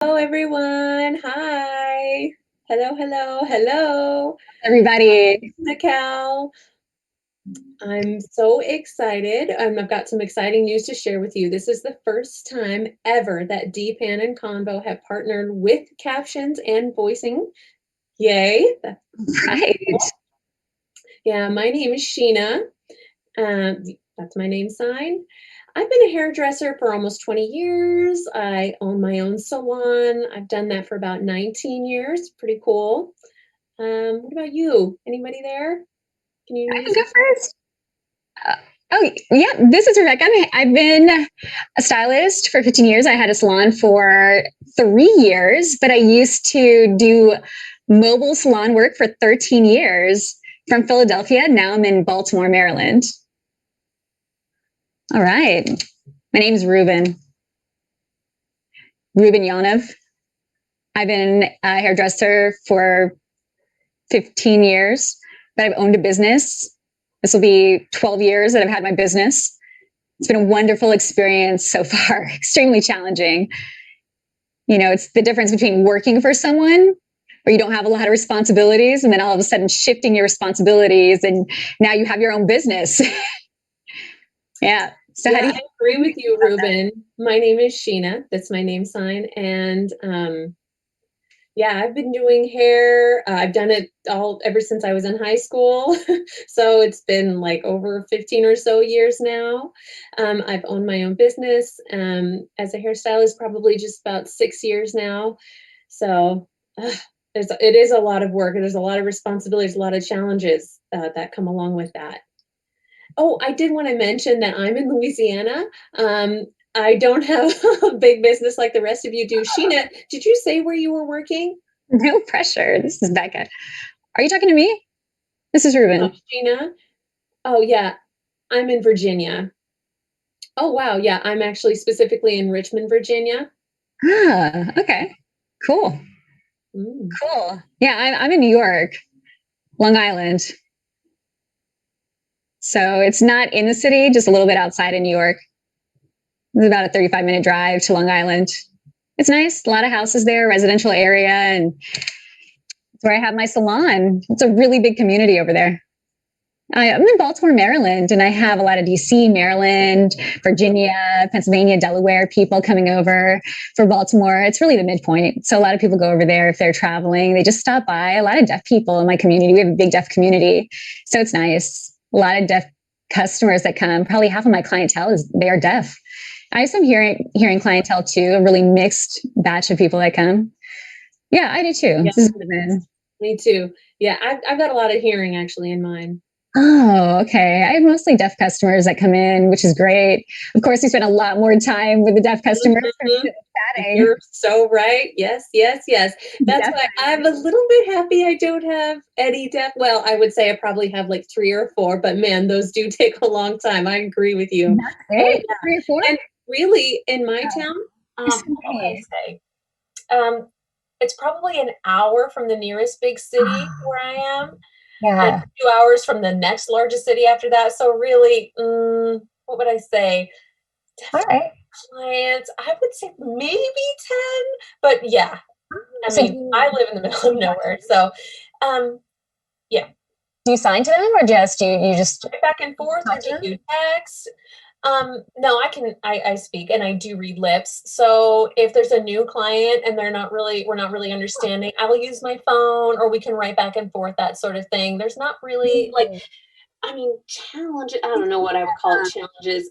Hello, everyone. Hi. Hello, hello, hello. Everybody. Miquel. I'm so excited. I've got some exciting news to share with you. This is the first time ever that DPAN and Convo have partnered with captions and voicing. Yay. Right. Cool. Yeah, my name is Sheena. That's my name sign. I've been a hairdresser for almost 20 years. I own my own salon. I've done that for about 19 years. Pretty cool. What about you? Anybody there? Can you I can use? go first. Uh, oh, yeah. This is Rebecca. I've been a stylist for 15 years. I had a salon for 3 years, but I used to do mobile salon work for 13 years from Philadelphia. Now I'm in Baltimore, Maryland. All right. My name's Ruben Yunayev. I've been a hairdresser for 15 years, but I've owned a business. This will be 12 years that I've had my business. It's been a wonderful experience so far, extremely challenging. You know, it's the difference between working for someone where you don't have a lot of responsibilities and then all of a sudden shifting your responsibilities and now you have your own business. Yeah. So yeah, I agree with you, Ruben. My name is Sheena. That's my name sign. And yeah, I've been doing hair. I've done it all ever since I was in high school. So it's been like over 15 or so years now. I've owned my own business as a hairstylist, probably just about 6 years now. So it is a lot of work. There's a lot of responsibilities, a lot of challenges that come along with that. Oh, I did want to mention that I'm in Louisiana. I don't have a big business like the rest of you do. Sheena, did you say where you were working? no pressure. This is Becca. Are you talking to me? This is Ruben. Sheena? Oh, yeah, I'm in Virginia. Oh, wow. Yeah, I'm actually specifically in Richmond, Virginia. Ah, okay. Cool. Cool. Yeah, I'm in New York, Long Island. So it's not in the city, just a little bit outside of New York. It's about a 35-minute drive to Long Island. It's nice. A lot of houses there, residential area, and it's where I have my salon. It's a really big community over there. I'm in Baltimore, Maryland, and I have a lot of DC, Maryland, Virginia, Pennsylvania, Delaware people coming over for Baltimore. It's really the midpoint. So a lot of people go over there if they're traveling. They just stop by. A lot of deaf people in my community. We have a big deaf community. So it's nice. A lot of deaf customers that come. Probably half of my clientele they are deaf. I have some hearing clientele too, a really mixed batch of people that come. Yeah, I do too. Yeah, me too. Yeah, I've got a lot of hearing actually in mine. Oh, okay. I have mostly deaf customers that come in, which is great. Of course, we spend a lot more time with the deaf customers chatting. You're so right. Yes, yes, yes. That's why I'm a little bit happy I don't have any deaf. Well, I would say I probably have like 3 or 4, but man, those do take a long time. I agree with you. Oh, yeah. 3 or 4? And really, in my town, what can I say? It's probably an hour from the nearest big city where I am. Yeah. And 2 hours from the next largest city after that. So really, what would I say? All right. Clients, I would say maybe 10, but yeah. I mean, I live in the middle of nowhere. So, yeah. Do you sign to them or just you just back and forth or do you text? No, I speak and I do read lips. So if there's a new client and we're not really understanding, I will use my phone or we can write back and forth, that sort of thing. There's not really like, I mean, challenges. I don't know what I would call it, challenges.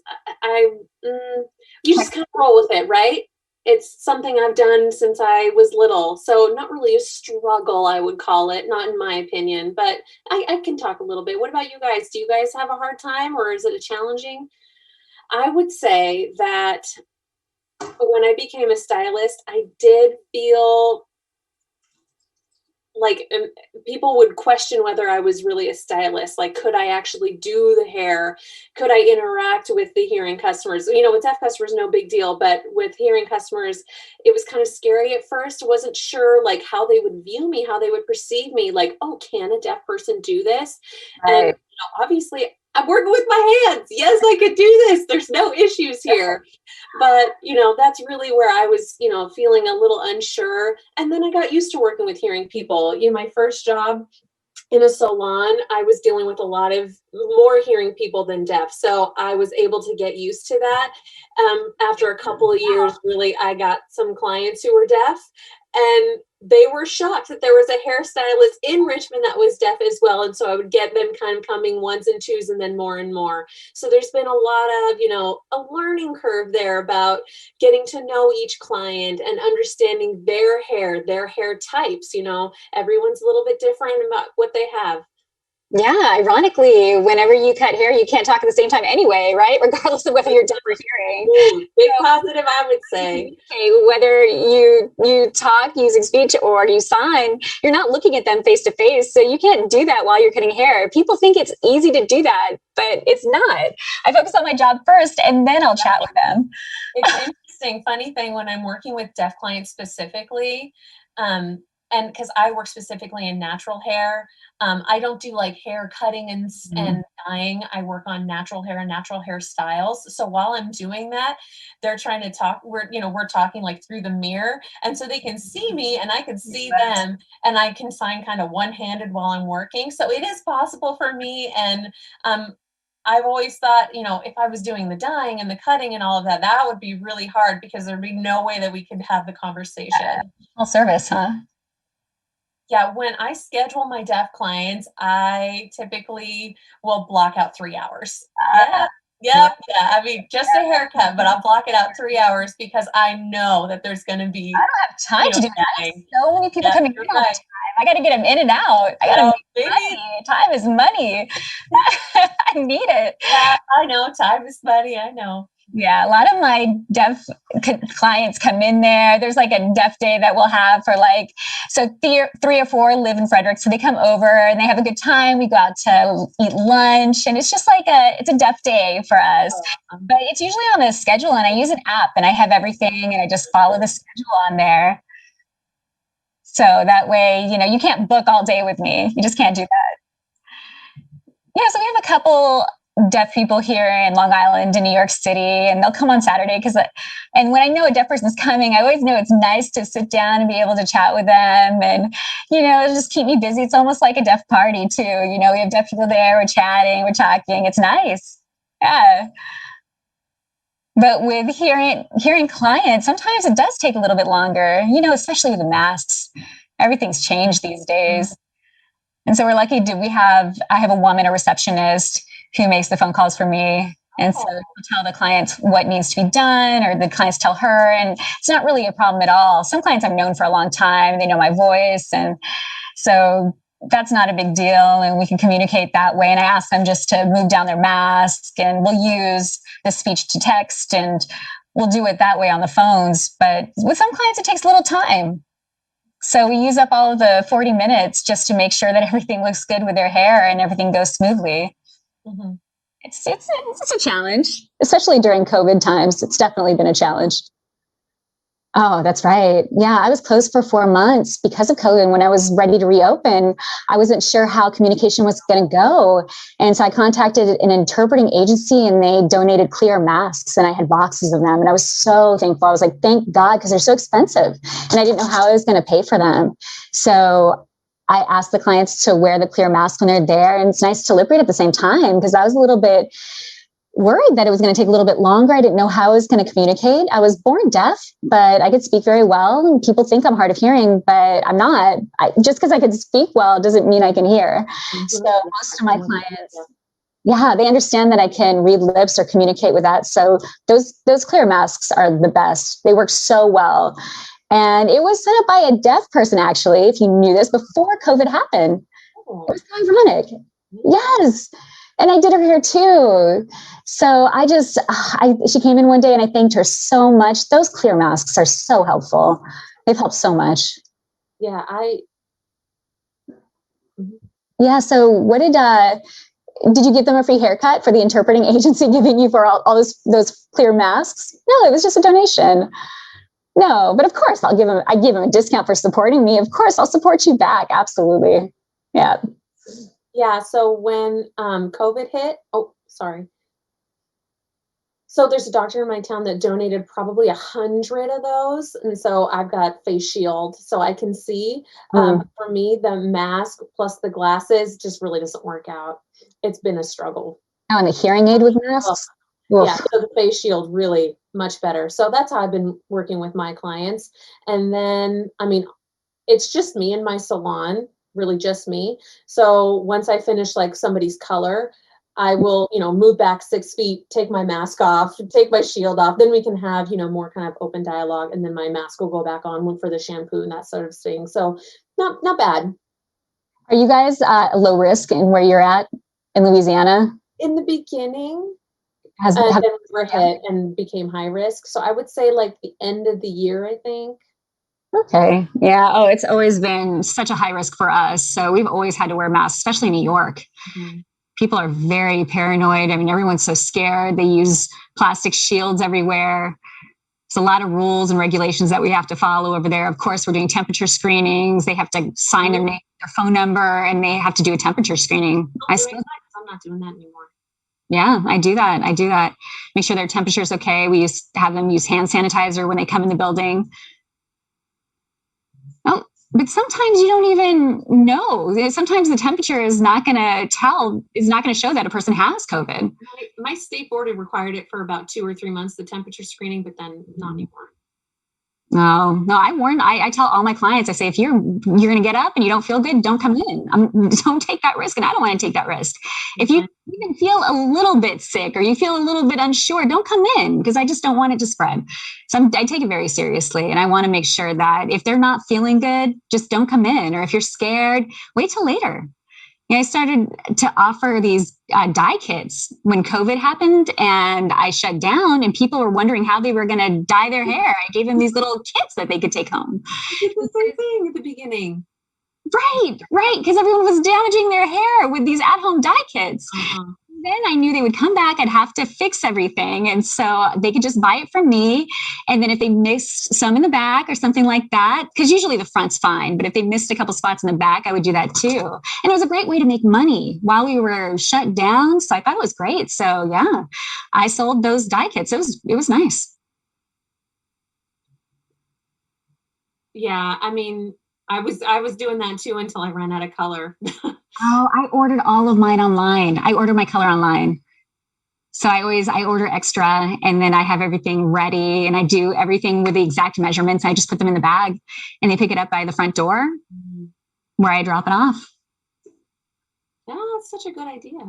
You just kind of roll with it, right? It's something I've done since I was little. So not really a struggle, I would call it, not in my opinion, but I can talk a little bit. What about you guys? Do you guys have a hard time or is it a challenging? I would say that when I became a stylist, I did feel like people would question whether I was really a stylist. Like, could I actually do the hair? Could I interact with the hearing customers? You know, with deaf customers, no big deal. But with hearing customers, it was kind of scary at first. I wasn't sure like how they would view me, how they would perceive me. Like, oh, can a deaf person do this? Right. And obviously I'm working with my hands. Yes, I could do this. There's no issues here. But, that's really where I was, feeling a little unsure. And then I got used to working with hearing people. My first job in a salon, I was dealing with a lot of more hearing people than deaf. So I was able to get used to that. After a couple of years, really, I got some clients who were deaf, and they were shocked that there was a hairstylist in Richmond that was deaf as well. And so I would get them kind of coming ones and twos and then more and more. So there's been a lot of, a learning curve there about getting to know each client and understanding their hair types. Everyone's a little bit different about what they have. Yeah, ironically, whenever you cut hair, you can't talk at the same time anyway, right? Regardless of whether you're deaf or hearing. Ooh, big positive, I would say. Whether you talk using speech or you sign, you're not looking at them face to face. So you can't do that while you're cutting hair. People think it's easy to do that, but it's not. I focus on my job first, and then I'll chat with them. It's interesting. Funny thing, when I'm working with deaf clients specifically, and because I work specifically in natural hair, I don't do like hair cutting and dyeing. I work on natural hair and natural hairstyles. So while I'm doing that, they're trying to talk. We're talking like through the mirror, and so they can see me and I can see them, and I can sign kind of one-handed while I'm working. So it is possible for me, and I've always thought, if I was doing the dyeing and the cutting and all of that, that would be really hard because there'd be no way that we could have the conversation. Full service, huh? Yeah, when I schedule my deaf clients, I typically will block out 3 hours. Yeah. I mean, just a haircut, but I'll block it out 3 hours because I know that there's going to be. I don't have time to do that. So many people coming in all the time. I got to get them in and out. I got to make money. Time is money. I need it. Yeah, I know. Time is money. I know. Yeah, a lot of my deaf clients come in there. There's like a deaf day that we'll have for so 3 or 4 live in Frederick. So they come over and they have a good time. We go out to eat lunch, and it's just it's a deaf day for us. But it's usually on a schedule, and I use an app, and I have everything, and I just follow the schedule on there. So that way, you can't book all day with me. You just can't do that. Yeah, so we have a couple deaf people here in Long Island in New York City, and they'll come on Saturday and when I know a deaf person's coming, I always know it's nice to sit down and be able to chat with them, and it'll just keep me busy. It's almost like a deaf party too. We have deaf people there, we're chatting, we're talking. It's nice. Yeah. But with hearing clients, sometimes it does take a little bit longer, especially with the masks. Everything's changed these days. And so we're lucky. I have a woman, a receptionist, who makes the phone calls for me. And so we'll tell the clients what needs to be done, or the clients tell her. And it's not really a problem at all. Some clients I've known for a long time. They know my voice. And so that's not a big deal. And we can communicate that way. And I ask them just to move down their mask, and we'll use the speech to text, and we'll do it that way on the phones. But with some clients, it takes a little time. So we use up all of the 40 minutes just to make sure that everything looks good with their hair and everything goes smoothly. Mm-hmm. It's a challenge, especially during COVID times. It's definitely been a challenge. Oh, that's right. Yeah, I was closed for 4 months because of COVID. When I was ready to reopen, I wasn't sure how communication was going to go. And so I contacted an interpreting agency, and they donated clear masks, and I had boxes of them. And I was so thankful. I was like, thank God, because they're so expensive. And I didn't know how I was going to pay for them. So I asked the clients to wear the clear mask when they're there. And it's nice to lip read at the same time, because I was a little bit worried that it was going to take a little bit longer. I didn't know how I was going to communicate. I was born deaf, but I could speak very well. And people think I'm hard of hearing, but I'm not. Just because I could speak well doesn't mean I can hear. Mm-hmm. So most of my clients, they understand that I can read lips or communicate with that. So those clear masks are the best. They work so well. And it was set up by a deaf person, actually, if you knew this, before COVID happened. Oh. It was so ironic. Yes. And I did her hair too. So she came in one day, and I thanked her so much. Those clear masks are so helpful. They've helped so much. Yeah. So what did you give them a free haircut for the interpreting agency giving you for all those clear masks? No, it was just a donation. No, but of course I give them a discount for supporting me. Of course I'll support you back. Absolutely. Yeah. Yeah, so when COVID hit, oh, sorry. So there's a doctor in my town that donated probably 100 of those, and so I've got face shield so I can see. Mm. For me, the mask plus the glasses just really doesn't work out. It's been a struggle. Oh, and the hearing aid with Oh, masks. yeah, Oof. so the face shield really much better. So that's how I've been working with my clients. And then, I mean, it's just me in my salon, really just me. So once I finish like somebody's color, I will, move back 6 feet, take my mask off, take my shield off. Then we can have, more kind of open dialogue. And then my mask will go back on for the shampoo and that sort of thing. So not bad. Are you guys low risk in where you're at in Louisiana? In the beginning, Has and have, then we were hit and became high risk. So I would say like the end of the year, I think. okay, yeah. Oh, it's always been such a high risk for us. So we've always had to wear masks, especially in New York. Mm-hmm. People are very paranoid. I mean, everyone's so scared. They use plastic shields everywhere. There's a lot of rules and regulations that we have to follow over there. Of course, we're doing temperature screenings. They have to sign their name, their phone number, and they have to do a temperature screening. I'm not doing that anymore. Yeah, I do that. I do that. Make sure their temperature is okay. We have them use hand sanitizer when they come in the building. Oh, but sometimes you don't even know. Sometimes the temperature is not going to show that a person has COVID. My state board required it for about 2 or 3 months, the temperature screening, but then not anymore. No, I tell all my clients, I say, if you're going to get up and you don't feel good, don't come in. Don't take that risk. And I don't want to take that risk. If you even feel a little bit sick or you feel a little bit unsure, don't come in because I just don't want it to spread. So I take it very seriously. And I want to make sure that if they're not feeling good, just don't come in. Or if you're scared, wait till later. I started to offer these dye kits when COVID happened and I shut down and people were wondering how they were going to dye their hair. I gave them these little kits that they could take home. I did the same thing at the beginning. Right. Because everyone was damaging their hair with these at-home dye kits. Uh-huh. Then I knew they would come back. I'd have to fix everything. And so they could just buy it from me. And then if they missed some in the back or something like that, because usually the front's fine, but if they missed a couple spots in the back, I would do that too. And it was a great way to make money while we were shut down. So I thought it was great. So yeah, I sold those dye kits. It was nice. Yeah. I mean, I was doing that too until I ran out of color. Oh, I ordered all of mine online. I order my color online. So I order extra and then I have everything ready and I do everything with the exact measurements. I just put them in the bag and they pick it up by the front door where I drop it off. Yeah, that's such a good idea.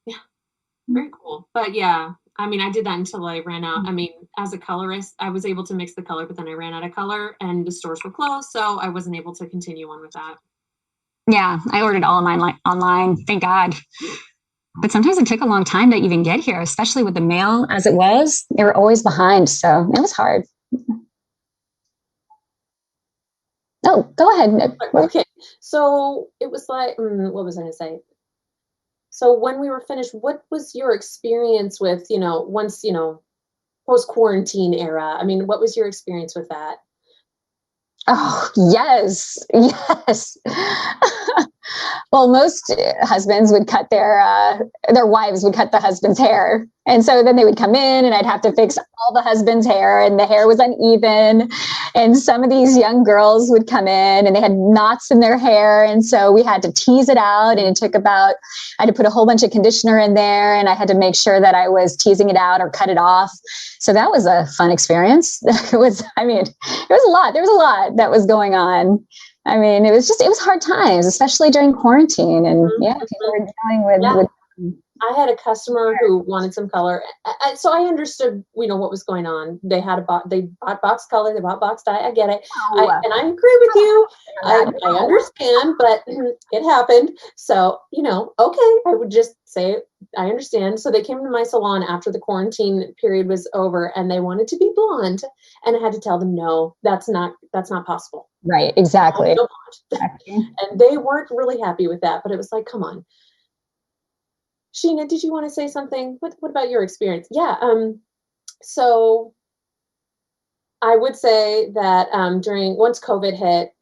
Yeah, very cool. But yeah, I mean, I did that until I ran out. I mean, as a colorist, I was able to mix the color, but then I ran out of color and the stores were closed. So I wasn't able to continue on with that. Yeah, I ordered all of mine online. Thank God. But sometimes it took a long time to even get here, especially with the mail as it was. They were always behind. So it was hard. Oh, go ahead. Okay. So it was like, what was I going to say? So when we were finished, what was your experience with, once, post-quarantine era? I mean, what was your experience with that? Oh, yes. Well, most husbands would cut their wives would cut the husband's hair. And so then they would come in and I'd have to fix all the husband's hair and the hair was uneven. And some of these young girls would come in and they had knots in their hair. And so we had to tease it out. And I had to put a whole bunch of conditioner in there and I had to make sure that I was teasing it out or cut it off. So that was a fun experience. It was a lot. There was a lot that was going on. I mean, it was hard times, especially during quarantine. And people were dealing with I had a customer who wanted some color. So I understood, what was going on. They bought box color, they bought box dye. I get it. And I agree with you. I understand, but it happened. So, okay, I would just say, I understand. So they came to my salon after the quarantine period was over and they wanted to be blonde. And I had to tell them, no, that's not possible. Right, exactly. And they weren't really happy with that, but it was like, come on. Sheena, did you want to say something? What about your experience? Yeah. So I would say that once COVID hit,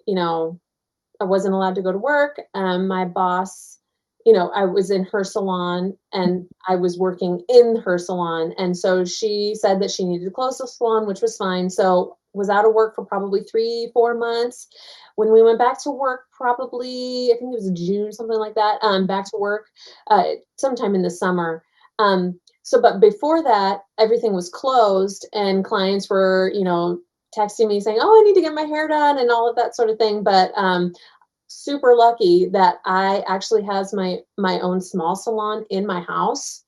I wasn't allowed to go to work. My boss, I was in her salon and I was working in her salon. And so she said that she needed to close the salon, which was fine. So was out of work for probably 3, 4 months. When we went back to work, probably, I think it was June, something like that, back to work, sometime in the summer. But before that, everything was closed and clients were, texting me saying, "Oh, I need to get my hair done," and all of that sort of thing. But super lucky that I actually has my own small salon in my house.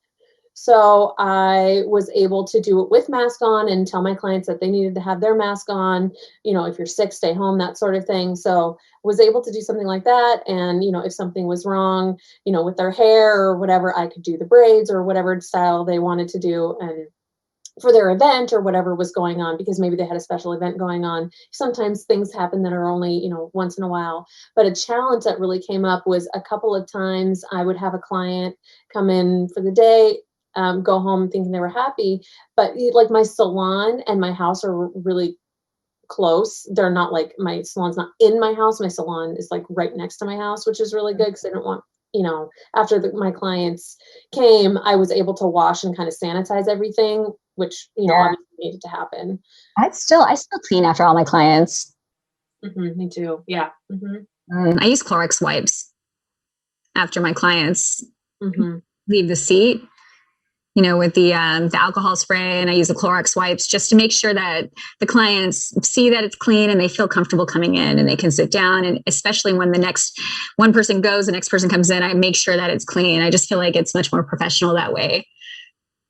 So I was able to do it with mask on and tell my clients that they needed to have their mask on, if you're sick, stay home, that sort of thing. So was able to do something like that. And, if something was wrong, with their hair or whatever, I could do the braids or whatever style they wanted to do. And for their event or whatever was going on, because maybe they had a special event going on. Sometimes things happen that are only, once in a while. But a challenge that really came up was a couple of times I would have a client come in for the day, go home thinking they were happy, but like my salon and my house are really close. They're not like, my salon's not in my house. My salon is like right next to my house, which is really good because I don't want, after my clients came, I was able to wash and kind of sanitize everything, which, obviously needed to happen. I still clean after all my clients. Me too. Yeah. I use Clorox wipes after my clients leave the seat, with the alcohol spray, and I use the Clorox wipes just to make sure that the clients see that it's clean and they feel comfortable coming in and they can sit down. And especially when the next one person goes, the next person comes in, I make sure that it's clean. I just feel like it's much more professional that way.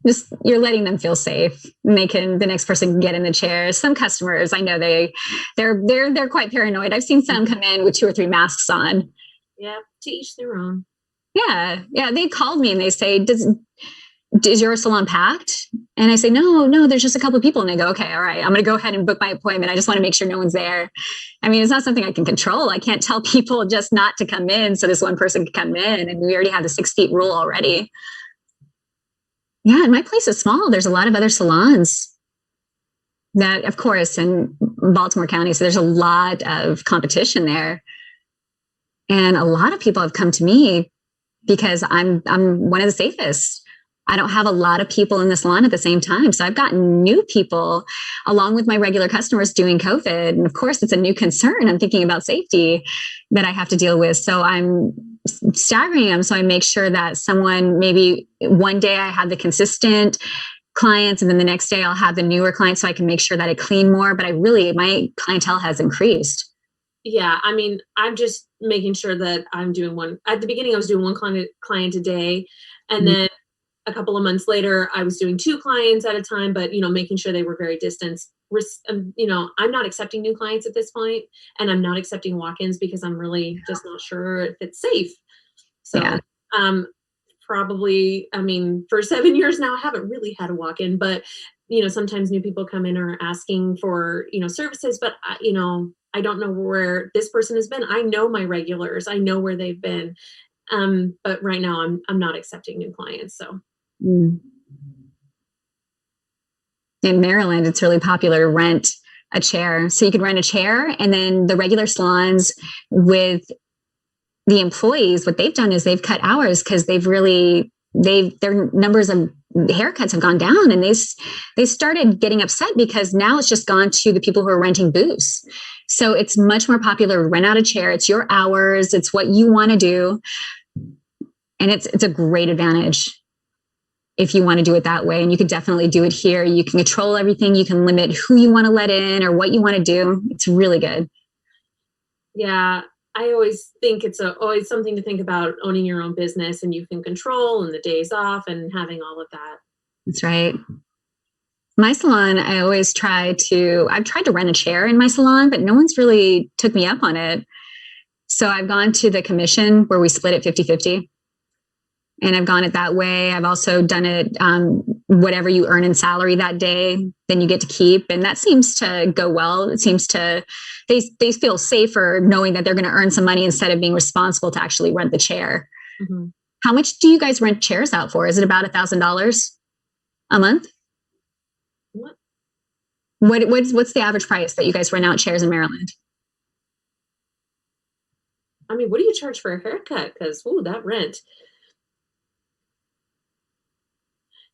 Just you're letting them feel safe, and the next person can get in the chair. Some customers, I know they're quite paranoid. I've seen some come in with 2 or 3 masks on. Yeah, to each their own. Yeah. They called me and they say, is your salon packed? And I say, no, there's just a couple of people. And they go, okay, all right, I'm going to go ahead and book my appointment. I just want to make sure no one's there. I mean, it's not something I can control. I can't tell people just not to come in so this one person can come in. And we already have the 6 feet rule already. Yeah, and my place is small. There's a lot of other salons that, of course, in Baltimore County, so there's a lot of competition there. And a lot of people have come to me because I'm one of the safest. I don't have a lot of people in the salon at the same time. So I've gotten new people along with my regular customers doing COVID. And of course, it's a new concern. I'm thinking about safety that I have to deal with. So I'm staggering them. So I make sure that someone, maybe one day I have the consistent clients and then the next day I'll have the newer clients so I can make sure that I clean more. But my clientele has increased. Yeah. I mean, I'm just making sure that I'm doing one. At the beginning, I was doing one client a day. And then a couple of months later, I was doing 2 clients at a time, but, making sure they were very distant. I'm not accepting new clients at this point, and I'm not accepting walk-ins because I'm really just not sure if it's safe. So, probably, I mean, for 7 years now, I haven't really had a walk-in, but, sometimes new people come in or asking for, services, but, I don't know where this person has been. I know my regulars. I know where they've been. But right now I'm not accepting new clients. So. In Maryland, it's really popular to rent a chair. So you could rent a chair, and then the regular salons with the employees, what they've done is they've cut hours because their numbers of haircuts have gone down, and they started getting upset because now it's just gone to the people who are renting booths. So it's much more popular to rent out a chair. It's your hours. It's what you want to do. And it's a great advantage if you want to do it that way. And you can definitely do it here. You can control everything. You can limit who you want to let in or what you want to do. It's really good. Yeah. I always think it's always something to think about, owning your own business, and you can control, and the days off and having all of that. That's right. My salon, I've tried to rent a chair in my salon, but no one's really took me up on it. So I've gone to the commission where we split it 50-50. And I've gone it that way. I've also done it, whatever you earn in salary that day, then you get to keep. And that seems to go well. It seems to, they feel safer knowing that they're going to earn some money instead of being responsible to actually rent the chair. Mm-hmm. How much do you guys rent chairs out for? Is it about $1,000 a month? What's the average price that you guys rent out chairs in Maryland? I mean, what do you charge for a haircut? Because, ooh, that rent.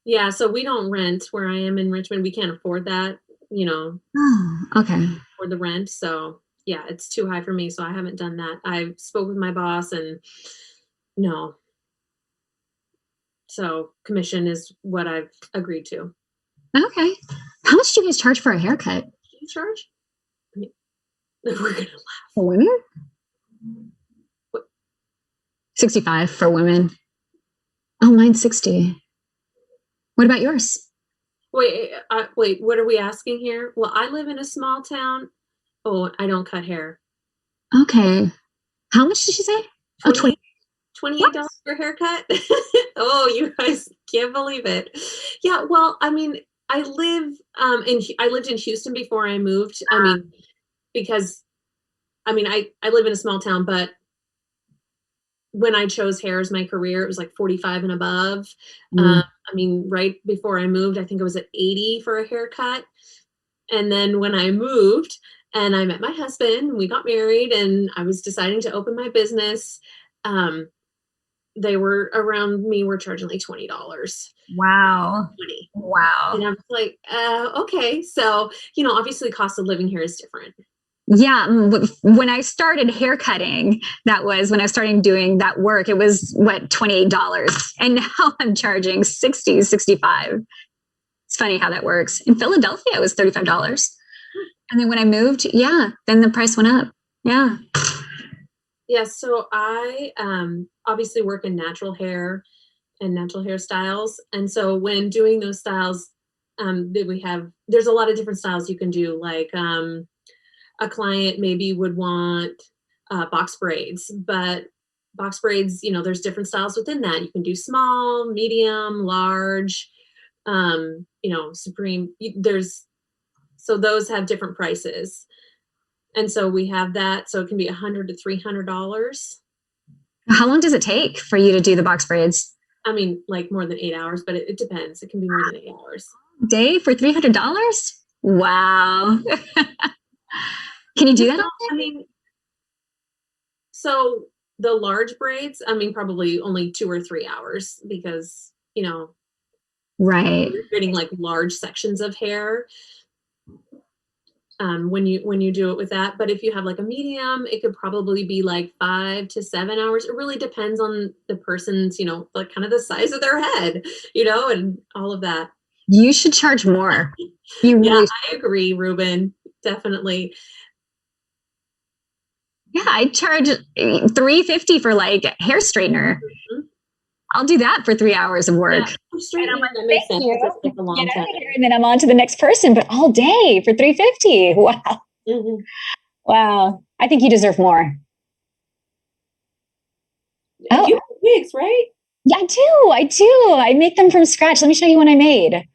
Yeah, so we don't rent where I am in Richmond. We can't afford that, you know, Oh, okay. for the rent. So yeah, it's too high for me. So I haven't done that. I spoke with my boss and no. So commission is what I've agreed to. Okay. How much do you guys charge for a haircut? Do you charge? I mean, we're gonna laugh. For women? What? 65 for women. Oh, mine's 60. What about yours? Wait, wait, what are we asking here? Well, I live in a small town. Oh, I don't cut hair. Okay. How much did you say? Oh, 20. $28 for a haircut? Oh, you guys can't believe it. Yeah, well, I mean, I lived in Houston before I moved. I mean, because I live in a small town, but when I chose hair as my career, it was like 45 and above. I mean, right before I moved, I think it was at 80 for a haircut. And then when I moved and I met my husband, we got married and I was deciding to open my business. They were around me, were charging like $20. Wow. 20. Wow. And I was like, okay. So, obviously cost of living here is different. Yeah. When I started haircutting, that was when I was starting doing that work, it was what, $28. And now I'm charging 60, 65. It's funny how that works. In Philadelphia, it was $35. And then when I moved, then the price went up. Yeah. Yeah. So I obviously work in natural hair and natural hairstyles. And so when doing those styles, there's a lot of different styles you can do. Like a client maybe would want box braids, but box braids, there's different styles within that. You can do small, medium, large, supreme. So those have different prices. And so we have that. So it can be $100 to $300. How long does it take for you to do the box braids? I mean, like more than 8 hours, but it depends. It can be more than 8 hours. Day for $300? Wow. Can you do that? I mean, so the large braids, I mean, probably only 2 or 3 hours because, right. you're getting like large sections of hair. When you do it with that. But if you have like a medium, it could probably be like 5 to 7 hours. It really depends on the person's, like kind of the size of their head, and all of that. You should charge more. I agree, Ruben. Definitely. Yeah, I charge $350 for like hair straightener. Mm-hmm. I'll do that for 3 hours of work. Yeah, and I'm like, that makes sense. It's a long time. And then I'm on to the next person, but all day for $350. Wow. Mm-hmm. Wow. I think you deserve more. You have wigs, right? Yeah, I do. I make them from scratch. Let me show you one I made.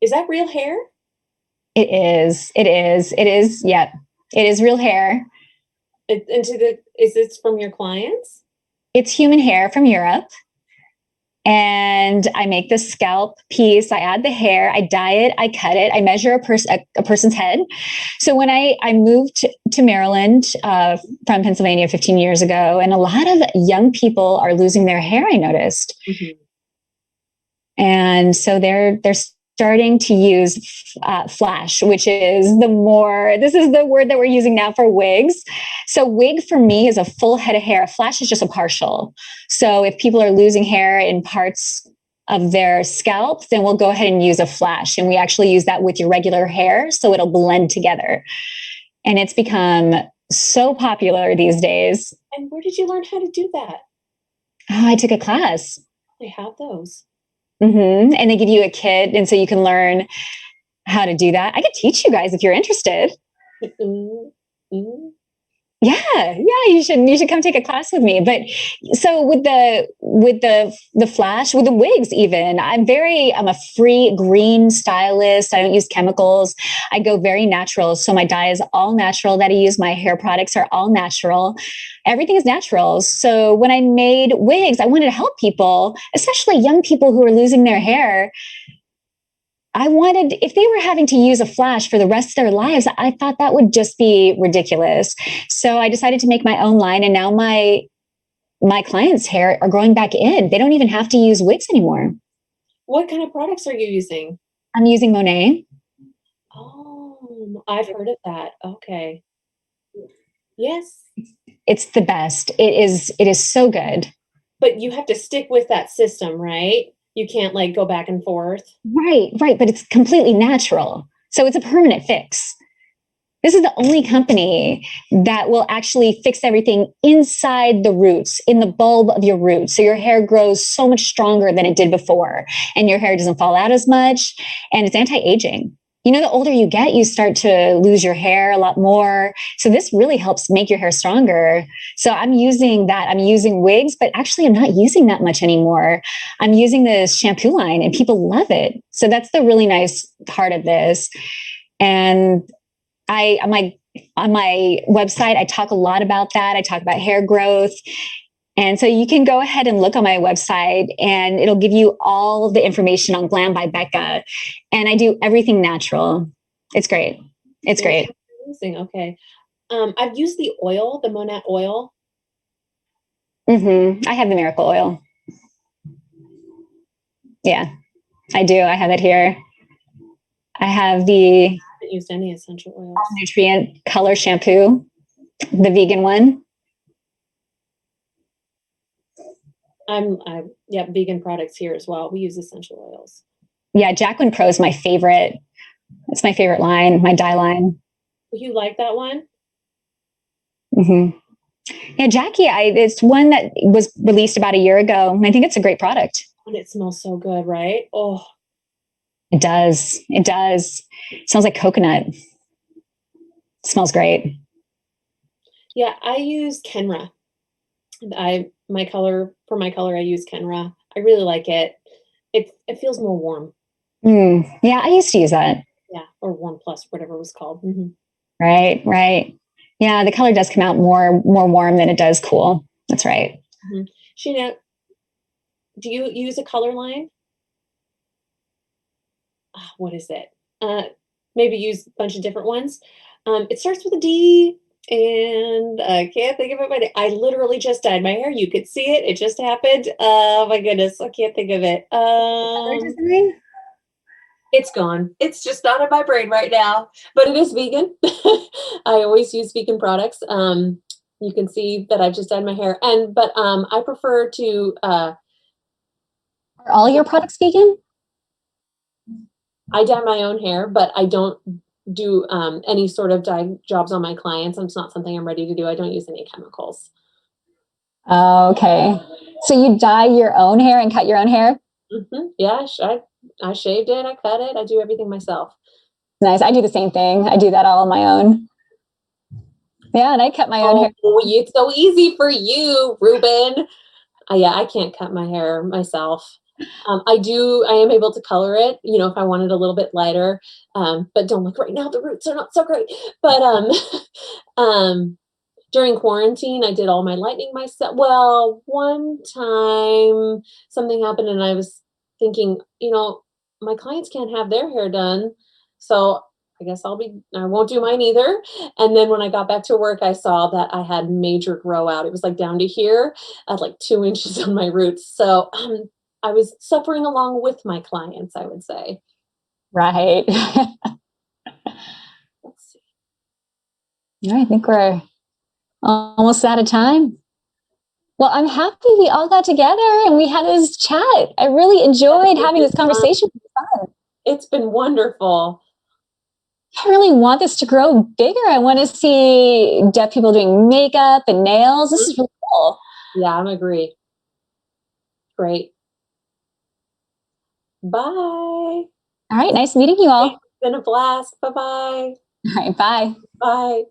Is that real hair? It is. Yeah, it is real hair. Is this from your clients? It's human hair from Europe. And I make the scalp piece. I add the hair, I dye it, I cut it, I measure a person's head. So when I moved to Maryland from Pennsylvania 15 years ago, and a lot of young people are losing their hair, I noticed. Mm-hmm. And so they're starting to use flash, which is this is the word that we're using now for wigs. So wig for me is a full head of hair. Flash is just a partial. So if people are losing hair in parts of their scalp, then we'll go ahead and use a flash. And we actually use that with your regular hair. So it'll blend together. And it's become so popular these days. And where did you learn how to do that? Oh, I took a class. They have those. Mm-hmm. And they give you a kit, and so you can learn how to do that. I could teach you guys if you're interested. Mm-hmm. Yeah, you should come take a class with me. But so with the flash, with the wigs, even I'm a free green stylist. I don't use chemicals. I go very natural. So my dye is all natural that I use. My hair products are all natural. Everything is natural. So when I made wigs, I wanted to help people, especially young people who are losing their hair. I wanted, if they were having to use a flash for the rest of their lives, I thought that would just be ridiculous. So I decided to make my own line, and now my clients' hair are growing back in. They don't even have to use wigs anymore. What kind of products are you using? I'm using Monet. Oh, I've heard of that. Okay. Yes. It's the best. It is so good. But you have to stick with that system, right? You can't like go back and forth. Right, right. But it's completely natural. So it's a permanent fix. This is the only company that will actually fix everything inside the roots, in the bulb of your roots. So your hair grows so much stronger than it did before, and your hair doesn't fall out as much, and it's anti-aging. You know, the older you get, you start to lose your hair a lot more. So this really helps make your hair stronger. So I'm using that. I'm using wigs, but actually I'm not using that much anymore. I'm using this shampoo line, and people love it. So that's the really nice part of this. And on my website, I talk a lot about that. I talk about hair growth. And so you can go ahead and look on my website, and it'll give you all of the information on Glam by Becca. And I do everything natural. It's great. It's great. Amazing. Okay. I've used the oil, the Monat oil. I have the miracle oil. Yeah, I do. I have it here. I have the I haven't used any essential oils. nutrient color shampoo, the vegan one. Yeah, vegan products here as well. We use essential oils. Yeah, Jacqueline Pro is my favorite. It's my favorite line, my dye line. You like that one? Yeah, Jackie, it's one that was released about a year ago, and I think it's a great product. And it smells so good, right? Oh, it does. It does. It smells like coconut. It smells great. Yeah, I use Kenra. My color I use Kenra. I really like it. It feels more warm. Yeah, I used to use that. Yeah, or Warm Plus, whatever it was called. Right, right. Yeah, the color does come out more warm than it does cool. That's right. Sheena, do you use a color line? What is it? Maybe use a bunch of different ones. It starts with a D, and I can't think of it. But I literally just dyed my hair. You could see it. It just happened. Oh my goodness, I can't think of it. It's gone. It's just not in my brain right now. But it is vegan. I always use vegan products. You can see that I just dyed my hair, but I prefer to. Are all your products vegan? I dye my own hair, but I don't do any sort of dye jobs on my clients. It's not something I'm ready to do. I don't use any chemicals. Okay. So you dye your own hair and cut your own hair? Yeah, I shaved it. I cut it. I do everything myself. Nice. I do the same thing. I do that all on my own. Yeah, and I cut my own hair. It's so easy for you, Ruben. Yeah, I can't cut my hair myself. I am able to color it, if I want it a little bit lighter. But don't look right now. The roots are not so great. But during quarantine, I did all my lightening myself. Well, one time something happened, and I was thinking, my clients can't have their hair done. So I guess I won't do mine either. And then when I got back to work, I saw that I had major grow out. It was like down to here at like 2 inches on my roots. So I was suffering along with my clients, I would say. Right. Let's see. Yeah, I think we're almost out of time. Well, I'm happy we all got together and we had this chat. I really enjoyed having this conversation. It's been wonderful. I really want this to grow bigger. I want to see deaf people doing makeup and nails. This is really cool. Yeah, I agree. Great. Bye. All right. Nice meeting you all. It's been a blast. Bye-bye. All right. Bye. Bye.